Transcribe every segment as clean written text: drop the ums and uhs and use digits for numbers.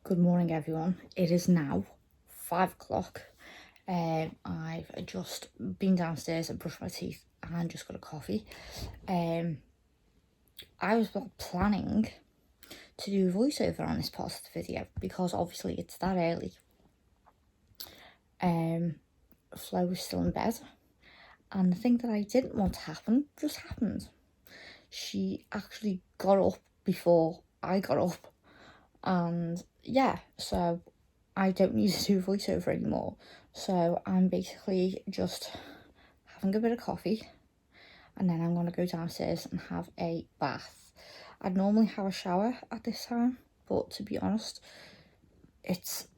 Good morning, everyone. It is now 5 o'clock. I've just been downstairs and brushed my teeth and just got a coffee. I was planning to do a voiceover on this part of the video because obviously it's that early. Flo was still in bed, and the thing that I didn't want to happen just happened. She actually got up before I got up, and yeah, so I don't need to do a voiceover anymore. So I'm basically just having a bit of coffee, and then I'm going to go downstairs and have a bath. I'd normally have a shower at this time, but to be honest, it's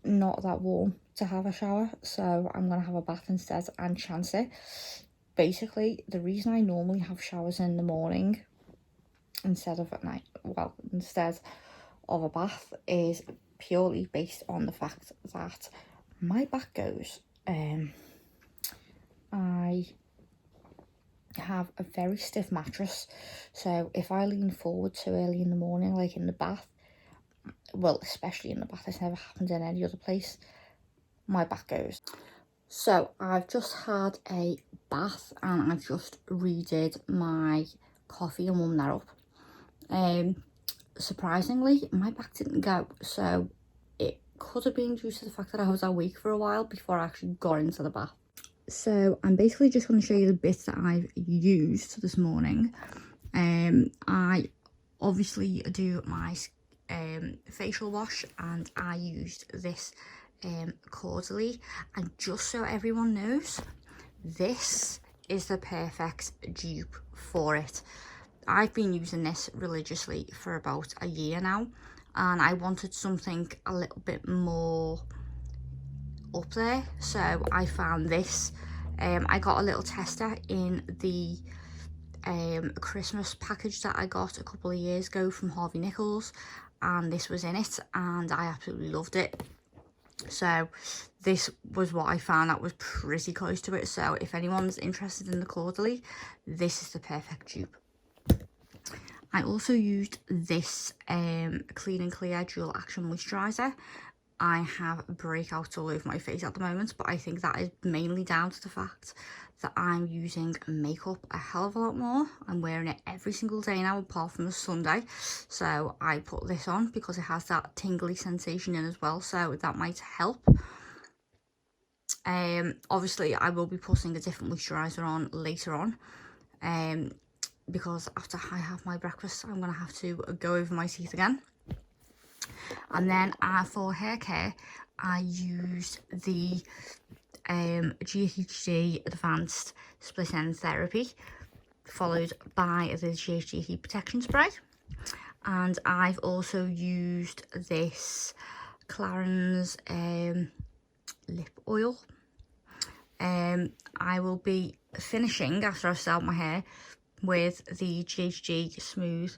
not that warm to have a shower, so I'm going to have a bath instead and chance it. Basically, the reason I normally have showers in the morning instead of at night, instead of a bath, is purely based on the fact that my back goes. I have a very stiff mattress, so if I lean forward too early in the morning, like in the bath, well, especially in the bath, it's never happened in any other place, my back goes. So I've just had a bath and I've just redid my coffee and warmed that up. Surprisingly, my back didn't go, so it could have been due to the fact that I was awake for a while before I actually got into the bath. So I'm basically just going to show you the bits that I've used this morning. I obviously do my facial wash, and I used this Caudalie, and just so everyone knows, this is the perfect dupe for it. I've been using this religiously for about a year now, and I wanted something a little bit more up there, so I found this. I got a little tester in the Christmas package that I got a couple of years ago from Harvey Nichols, and this was in it, and I absolutely loved it. So this was what I found that was pretty close to it. So if anyone's interested in the Caudalie, this is the perfect dupe. I also used this Clean and Clear Dual Action Moisturizer. I have breakouts all over my face at the moment, but I think that is mainly down to the fact that I'm using makeup a hell of a lot more. I'm wearing it every single day now apart from a Sunday, so I put this on because it has that tingly sensation in as well, so that might help. Obviously I will be putting a different moisturizer on later on, because after I have my breakfast I'm gonna have to go over my teeth again. And then for hair care, I used the GHD Advanced Split End Therapy, followed by the GHD Heat Protection Spray. And I've also used this Clarins lip oil. I will be finishing, after I've styled my hair, with the GHD Smooth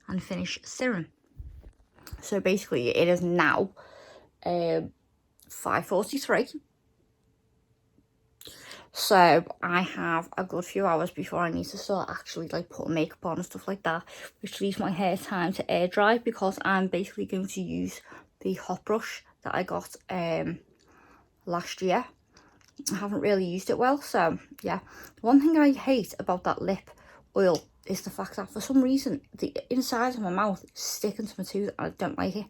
and Finish Serum. So basically it is now 5:43. So I have a good few hours before I need to start actually like putting makeup on and stuff like that, which leaves my hair time to air dry, because I'm basically going to use the hot brush that I got last year. I haven't really used it well, so yeah. One thing I hate about that lip oil is the fact that for some reason the inside of my mouth is sticking to my tooth and I don't like it.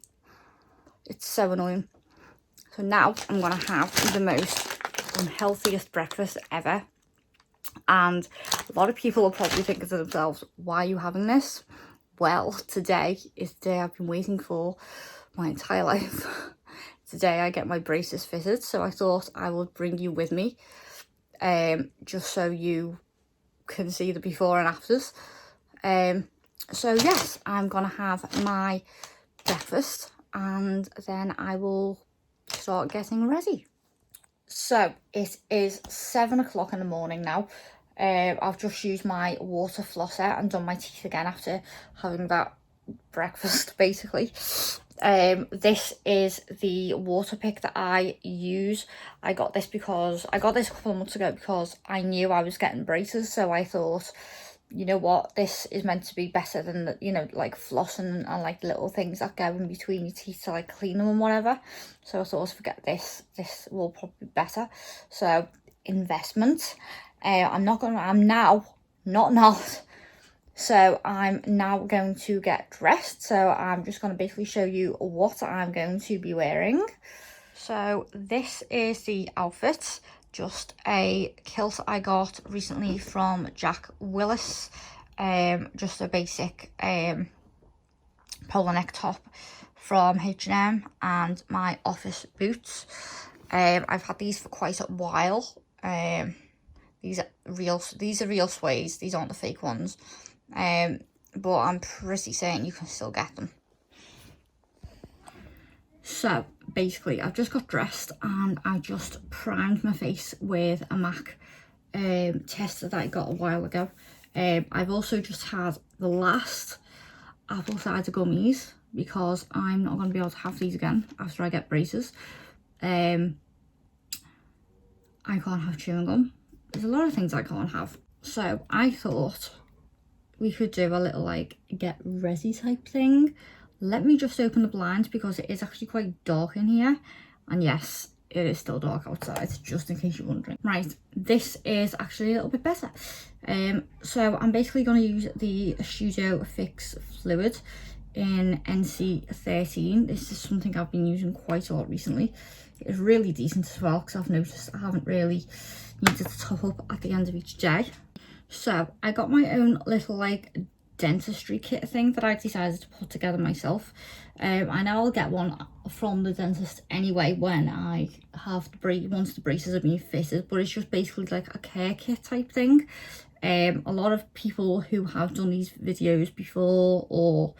It's so annoying. So now I'm gonna have the most unhealthiest breakfast ever, and a lot of people are probably thinking to themselves, why are you having this? Well, today is the day I've been waiting for my entire life. Today I get my braces fitted, so I thought I would bring you with me, just so you can see the before and afters. So yes, I'm gonna have my breakfast and then I will start getting ready. So it is 7 o'clock in the morning now. I've just used my water flosser and done my teeth again after having that breakfast basically. This is the water pick that I use. I got this a couple of months ago because I knew I was getting braces, so I thought you know what, this is meant to be better than the, you know, like flossing and like little things that go in between your teeth to like clean them and whatever. So I thought, forget this, this will probably be better. So investment. I'm not so I'm now going to get dressed. So I'm just going to basically show you what I'm going to be wearing. So this is the outfit, just a kilt I got recently from Jack Willis. Just a basic polo neck top from H&M, and my office boots. I've had these for quite a while. These are real suedes, these aren't the fake ones. But I'm pretty certain you can still get them. So basically I've just got dressed and I just primed my face with a MAC tester that I got a while ago. I've also just had the last apple cider gummies because I'm not going to be able to have these again after I get braces. I can't have chewing gum. There's a lot of things I can't have. So I thought we could do a little like get resi type thing. Let me just open the blinds because it is actually quite dark in here. And yes, it is still dark outside, just in case you're wondering. Right, this is actually a little bit better. So I'm basically going to use the Studio Fix Fluid in NC13. This is something I've been using quite a lot recently. It's really decent as well because I've noticed I haven't really needed to top up at the end of each day. So I got my own little like dentistry kit thing that I decided to put together myself. I know I'll get one from the dentist anyway when I have once the braces are being fitted, but it's just basically like a care kit type thing. A lot of people who have done these videos before, or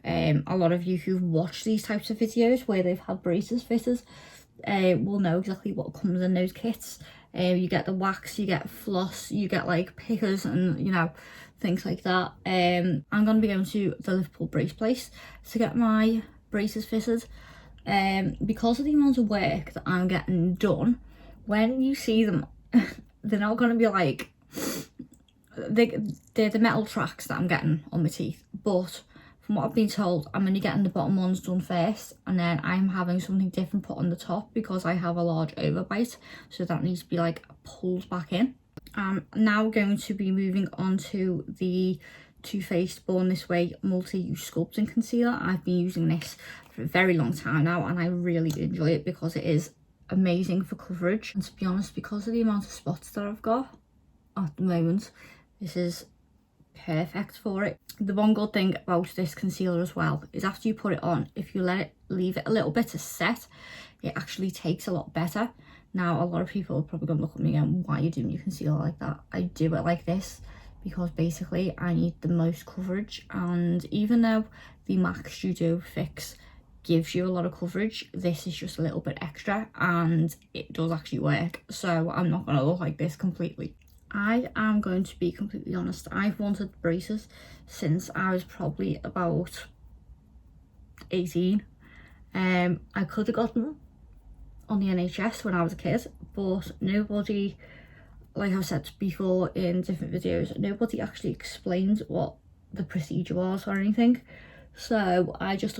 a lot of you who've watched these types of videos where they've had braces fitted, will know exactly what comes in those kits. You get the wax, you get floss, you get like pickers and, you know, things like that. I'm going to be going to the Liverpool brace place to get my braces fitted. Because of the amount of work that I'm getting done, when you see them, they're not going to be like, they're the metal tracks that I'm getting on my teeth, but from what I've been told, I'm only getting the bottom ones done first, and then I'm having something different put on the top because I have a large overbite, so that needs to be like pulled back in. I'm now going to be moving on to the Too Faced Born This Way Multi-Use Sculpting Concealer. I've been using this for a very long time now, and I really enjoy it because it is amazing for coverage. And to be honest, because of the amount of spots that I've got at the moment, this is perfect for it. The one good thing about this concealer as well is after you put it on, if you leave it a little bit to set, it actually takes a lot better. Now a lot of people are probably gonna look at me and why are you doing your concealer like that? I do it like this because basically I need the most coverage, and even though the MAC Studio Fix gives you a lot of coverage, this is just a little bit extra and it does actually work. So I'm not gonna look like this completely. I am going to be completely honest, I've wanted braces since I was probably about 18. I could have got them on the NHS when I was a kid, but nobody, like I've said before in different videos, nobody actually explained what the procedure was or anything. So I just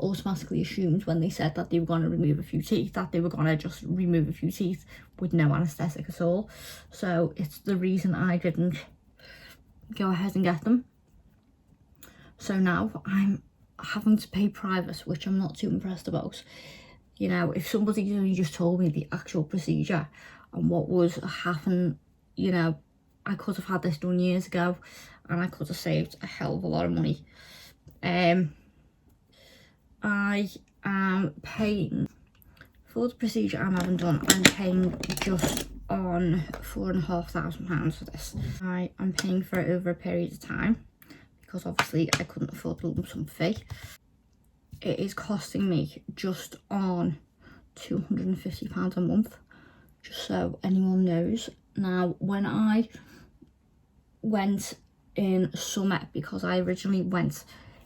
automatically assumed when they said that they were going to remove a few teeth, that they were going to just remove a few teeth with no anaesthetic at all. So it's the reason I didn't go ahead and get them. So now I'm having to pay private, which I'm not too impressed about. You know, if somebody only just told me the actual procedure and what would happen, you know, I could have had this done years ago and I could have saved a hell of a lot of money. I am paying for the procedure I'm having done. I'm paying just on £4,500 for this. I am paying for it over a period of time because obviously I couldn't afford the lump sum fee. It is costing me just on £250 a month, just so anyone knows. Now, when I went in summer, because I originally went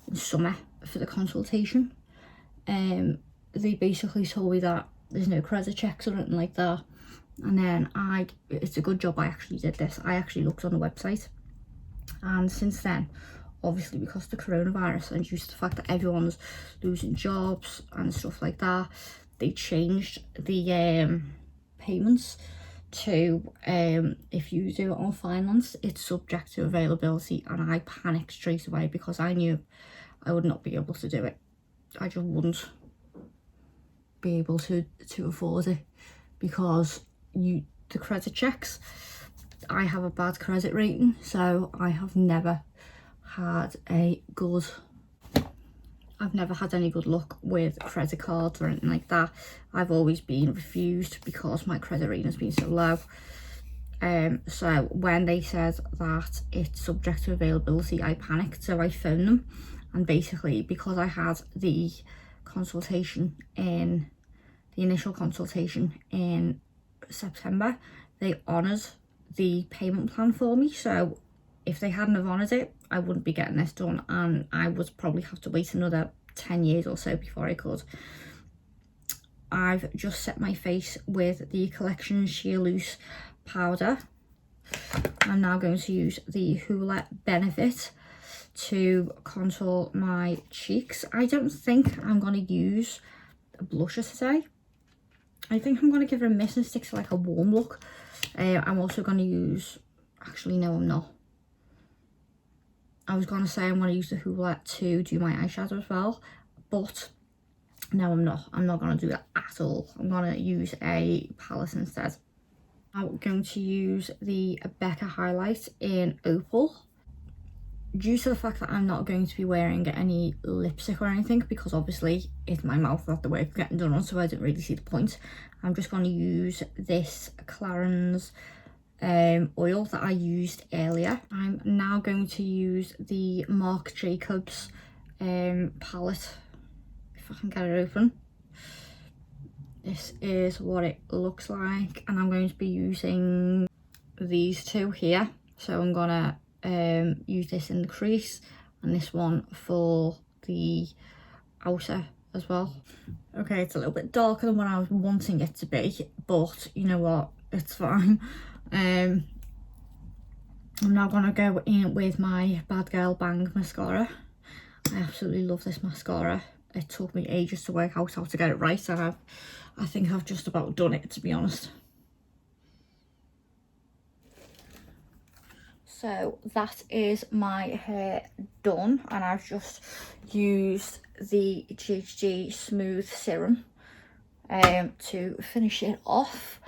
in summer for the consultation, they basically told me that there's no credit checks or anything like that. And then it's a good job I actually did this. I actually looked on the website And since then, obviously because of the coronavirus and due to the fact that everyone's losing jobs and stuff like that, they changed the payments to if you do it on finance, it's subject to availability. And I panicked straight away because I knew I would not be able to do it. I just wouldn't be able to afford it, because the credit checks, I have a bad credit rating, so I have never had any good luck with credit cards or anything like that. I've always been refused because my credit rating has been so low. So when they said that it's subject to availability, I panicked, so I phoned them, and basically because I had the initial consultation in September, they honoured the payment plan for me. So if they hadn't have honoured it, I wouldn't be getting this done, and I would probably have to wait another 10 years or so before I could. I've just set my face with the Collection Sheer Loose powder. I'm now going to use the Hoola Benefit to contour my cheeks. I don't think I'm going to use a blusher today. I think I'm going to give it a miss and stick to like a warm look. I'm also going to use, actually no I'm not. I was going to say I'm going to use the Hoola to do my eyeshadow as well, but no I'm not. I'm not going to do that at all. I'm going to use a palette instead. I'm going to use the Becca highlight in Opal. Due to the fact that I'm not going to be wearing any lipstick or anything, because obviously it's my mouth that the work's getting done on, so I don't really see the point. I'm just going to use this Clarins oil that I used earlier. I'm now going to use the Marc Jacobs palette, if I can get it open. This is what it looks like, and I'm going to be using these two here. So I'm gonna use this in the crease and this one for the outer as well. Okay, it's a little bit darker than what I was wanting it to be, but you know what, it's fine. I'm now gonna go in with my Bad Girl Bang mascara. I absolutely love this mascara. It took me ages to work out how to get it right, and I think I've just about done it, to be honest. So that is my hair done, and I've just used the GHG Smooth Serum to finish it off,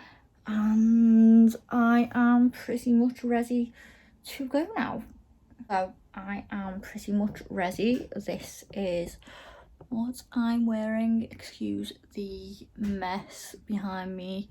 and I am pretty much ready to go now. So I am pretty much ready. This is what I'm wearing. Excuse the mess behind me.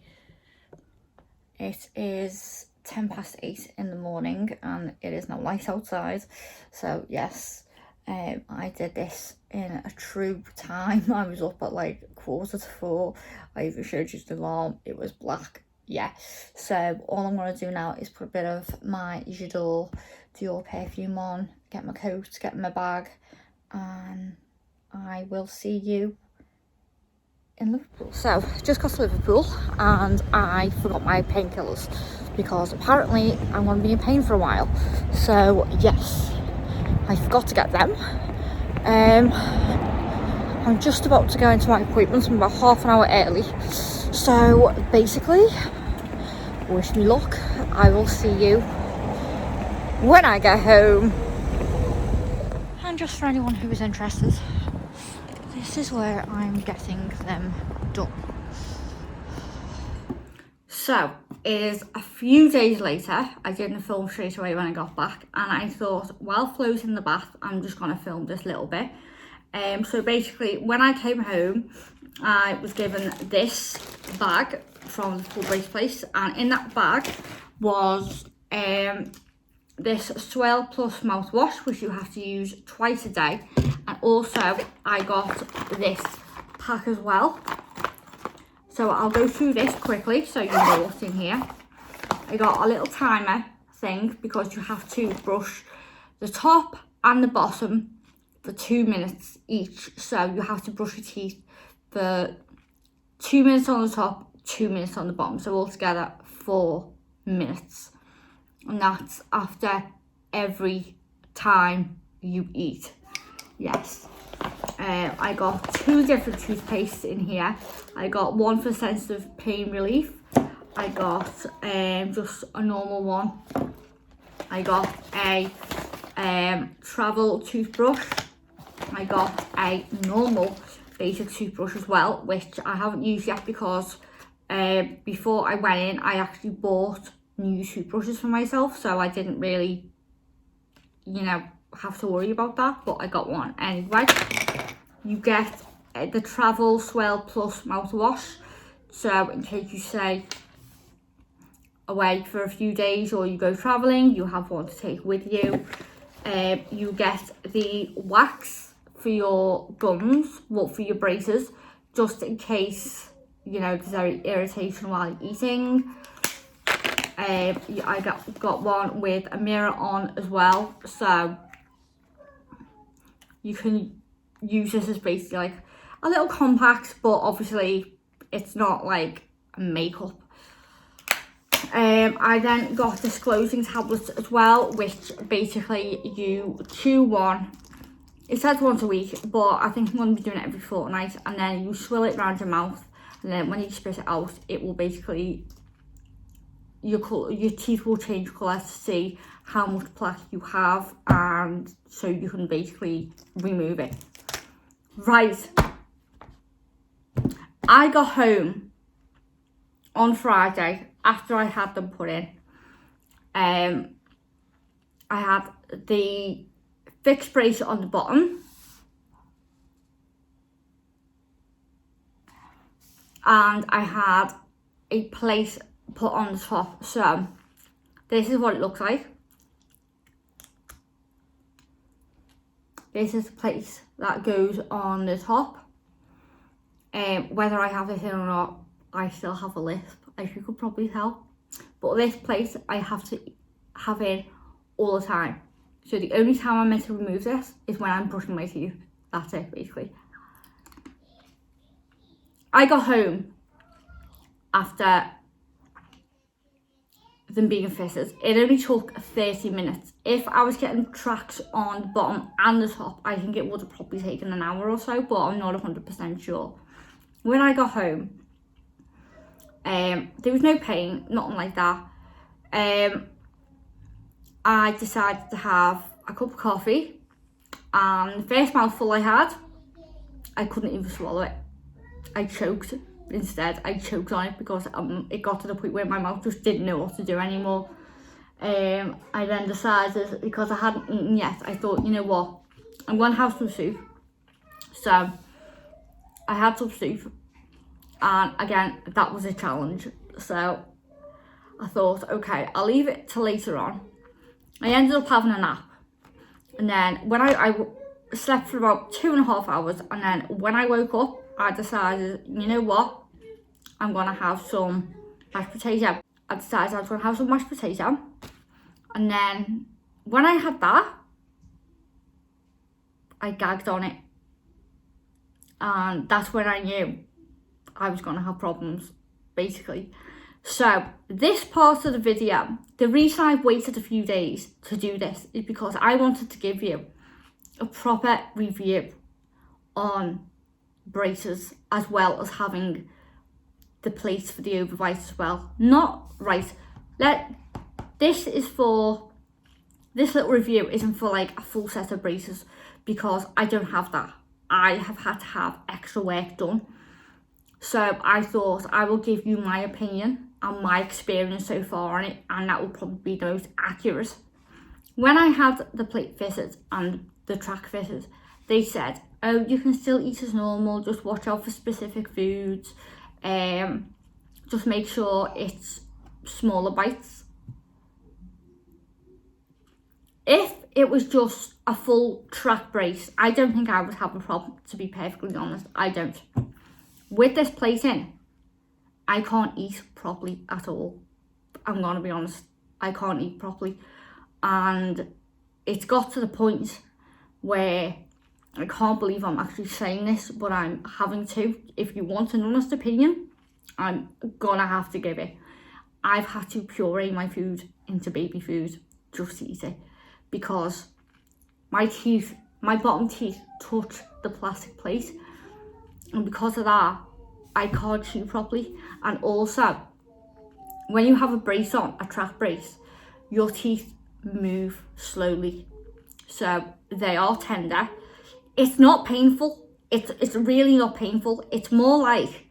It is 8:10 in the morning and it is now light outside, so yes, I did this in a true time. I was up at like 4:45. I even showed you the alarm, it was black. Yeah, so all I'm going to do now is put a bit of my Dior perfume on, get my coat, get my bag, and I will see you in Liverpool. So just got to Liverpool and I forgot my painkillers, because apparently I'm going to be in pain for a while. So yes, I forgot to get them. I'm just about to go into my appointment. I'm about half an hour early. So basically, wish me luck. I will see you when I get home. And just for anyone who is interested, this is where I'm getting them done. So it is a few days later. I didn't film straight away when I got back, and I thought, while Flo's in the bath, I'm just going to film this little bit. So basically, when I came home, I was given this bag from the Full Brace place, and in that bag was this Swell Plus mouthwash, which you have to use twice a day, and also I got this pack as well. So I'll go through this quickly so you know what's in here. I got a little timer thing, because you have to brush the top and the bottom for 2 minutes each. So you have to brush your teeth for 2 minutes on the top, 2 minutes on the bottom. So altogether 4 minutes. And that's after every time you eat. Yes. I got 2 different toothpastes in here. I got one for sensitive pain relief. I got just a normal one. I got a travel toothbrush. I got a normal basic toothbrush as well, which I haven't used yet because before I went in, I actually bought new toothbrushes for myself, so I didn't really, you know, have to worry about that, but I got one anyway. You get the Travel Swell Plus mouthwash, so in case you stay away for a few days or you go travelling, you have one to take with you. You get the wax for your gums, well, for your braces, just in case, you know, there's any irritation while you're eating. I got one with a mirror on as well, so you can use this as basically like a little compact, but obviously it's not like makeup. I then got the Sculpting tablets as well, which basically you chew one. It says once a week, but I think I'm going to be doing it every fortnight, and then you swill it around your mouth, and then when you spit it out, it will basically, your teeth will change colour to see how much plaque you have, and so you can basically remove it. Right, I got home on Friday after I had them put in. I had the fixed brace on the bottom, and I had a plate put on the top. So this is what it looks like. This is the plate that goes on the top. Whether I have it in or not, I still have a lisp, as you could probably tell. But this plate I have to have in all the time. So the only time I'm meant to remove this is when I'm brushing my teeth. That's it, basically. I got home after them being fitted. It only took 30 minutes. If I was getting tracks on the bottom and the top, I think it would have probably taken an hour or so, but I'm not 100% sure. When I got home, there was no pain, nothing like that. I decided to have a cup of coffee, and the first mouthful I had, I couldn't even swallow it. I choked instead. I choked on it because it got to the point where my mouth just didn't know what to do anymore. I then decided, because I hadn't eaten yet, I thought, you know what, I'm going to have some soup. So I had some soup, and again, that was a challenge. So I thought, okay, I'll leave it till later on. I ended up having a nap, and then when I slept for about 2.5 hours, and then when I woke up, I decided, you know what, I'm gonna have some mashed potato. I decided I was gonna have some mashed potato, and then when I had that, I gagged on it, and that's when I knew I was gonna have problems, basically. So this part of the video, the reason I've waited a few days to do this is because I wanted to give you a proper review on braces, as well as having the plates for the overbite as well. Not right. This little review isn't for like a full set of braces, because I don't have that. I have had to have extra work done. So I thought I will give you my opinion and my experience so far on it, and that will probably be the most accurate. When I had the plate fitted and the track fitted, they said, oh, you can still eat as normal, just watch out for specific foods, just make sure it's smaller bites. If it was just a full track brace, I don't think I would have a problem, to be perfectly honest. I don't. With this plate in, I can't eat properly at all. I'm gonna be honest, I can't eat properly. And it's got to the point where I can't believe I'm actually saying this, but I'm having to. If you want an honest opinion, I'm gonna have to give it. I've had to puree my food into baby food just to eat it, because my bottom teeth touch the plastic plate, and because of that I can't chew properly. And also, when you have a brace on, a track brace, your teeth move slowly, so they are tender. It's not painful. It's really not painful. It's more like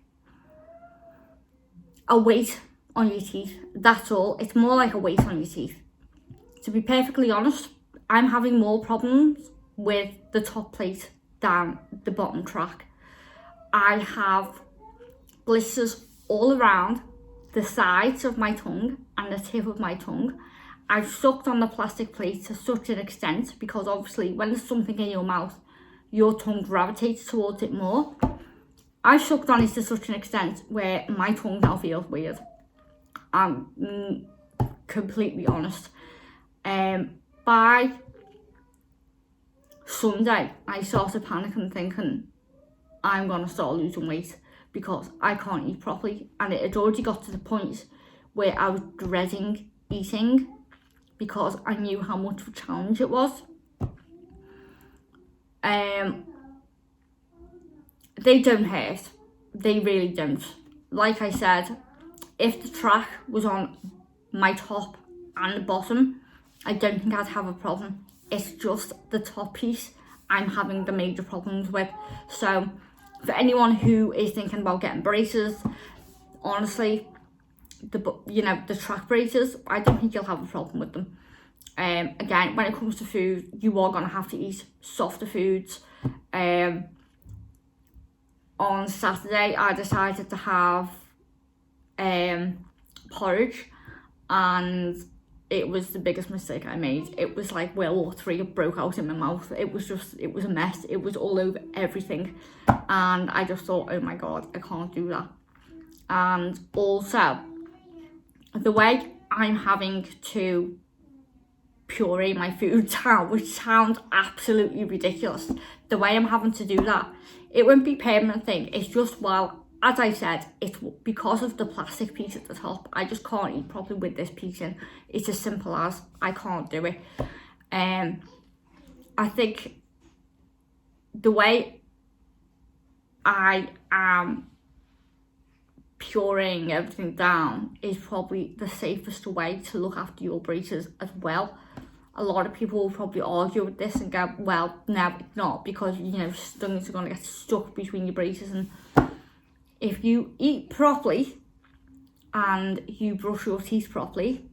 a weight on your teeth. That's all. It's more like a weight on your teeth. To be perfectly honest, I'm having more problems with the top plate than the bottom track. I have blisters all around the sides of my tongue and the tip of my tongue. I've sucked on the plastic plate to such an extent, because obviously when there's something in your mouth, your tongue gravitates towards it more. I've sucked on it to such an extent where my tongue now feels weird. I'm completely honest. By Sunday, I started panicking, thinking I'm gonna start losing weight because I can't eat properly, and it had already got to the point where I was dreading eating because I knew how much of a challenge it was. They don't hurt. They really don't. Like I said, if the track was on my top and the bottom, I don't think I'd have a problem. It's just the top piece I'm having the major problems with. So for anyone who is thinking about getting braces, honestly, the track braces, I don't think you'll have a problem with them. Again, when it comes to food, you are gonna have to eat softer foods. On Saturday, I decided to have porridge, and it was the biggest mistake I made. It was like World War III broke out in my mouth. It was a mess. It was all over everything, and I just thought, oh my god, I can't do that. And also, the way I'm having to puree my food down, which sounds absolutely ridiculous, the way I'm having to do that, it won't be a permanent thing. It's just, well, as I said, it's because of the plastic piece at the top. I just can't eat properly with this piece in. It's as simple as, I can't do it. I think the way I am pureeing everything down is probably the safest way to look after your braces as well. A lot of people will probably argue with this and go, well, no, it's not, because, things are going to get stuck between your braces. And if you eat properly and you brush your teeth properly,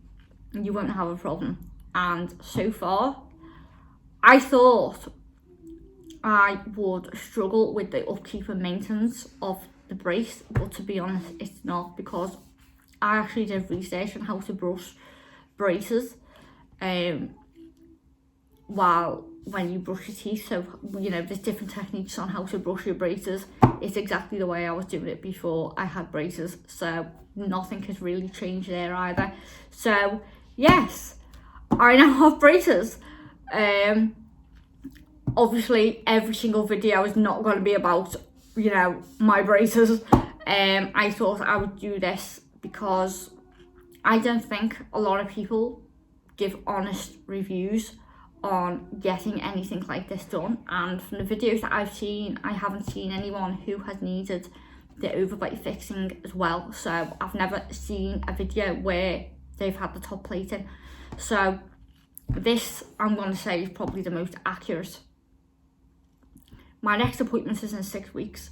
you won't have a problem. And so far, I thought I would struggle with the upkeep and maintenance of the brace, but to be honest, it's not, because I actually did research on how to brush braces when you brush your teeth. So there's different techniques on how to brush your braces. It's exactly the way I was doing it before I had braces, so nothing has really changed there either. So yes, I now have braces. Obviously every single video is not going to be about my braces. I thought I would do this because I don't think a lot of people give honest reviews on getting anything like this done, and from the videos that I've seen, I haven't seen anyone who has needed the overbite fixing as well. So I've never seen a video where they've had the top plating. So this, I'm going to say, is probably the most accurate. My next appointment is in 6 weeks,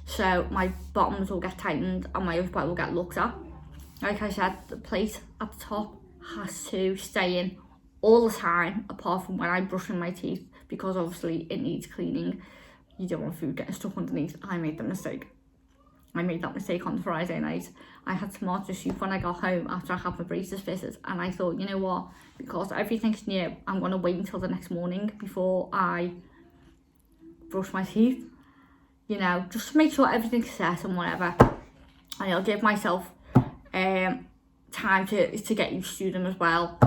so my bottoms will get tightened and my overbite will get looked at. Like I said, the plate at the top has to stay in all the time, apart from when I'm brushing my teeth, because obviously it needs cleaning. You don't want food getting stuck underneath. I made that mistake on the Friday night. I had tomato soup when I got home after I had my braces fitted, and I thought, you know what, because everything's new, I'm going to wait until the next morning before I brush my teeth, just to make sure everything's set and whatever, and I'll give myself time to get used to them as well.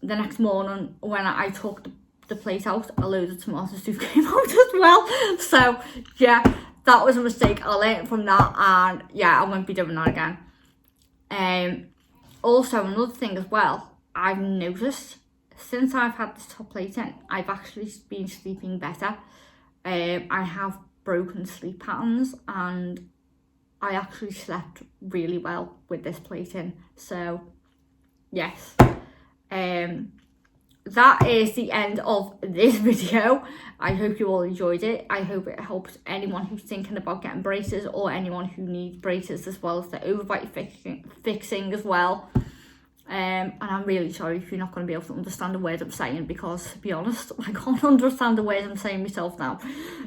The next morning, when I took the plate out, a load of tomato soup came out as well. So yeah, that was a mistake. I learned from that, and yeah, I won't be doing that again. Also, another thing as well, I've noticed since I've had this top plate in, I've actually been sleeping better. I have broken sleep patterns, and I actually slept really well with this plate in. So yes, that is the end of this video. I hope you all enjoyed it. I hope it helps anyone who's thinking about getting braces, or anyone who needs braces as well as the overbite fixing as well. And I'm really sorry if you're not going to be able to understand the words I'm saying, because to be honest, I can't understand the words I'm saying myself now.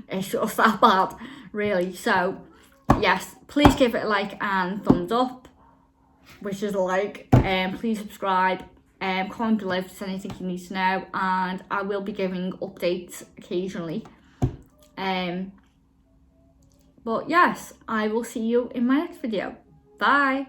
It's just that bad, really. So yes, please give it a like and thumbs up, which is a like, and please subscribe, and comment below if there's anything you need to know, and I will be giving updates occasionally. But yes, I will see you in my next video. Bye.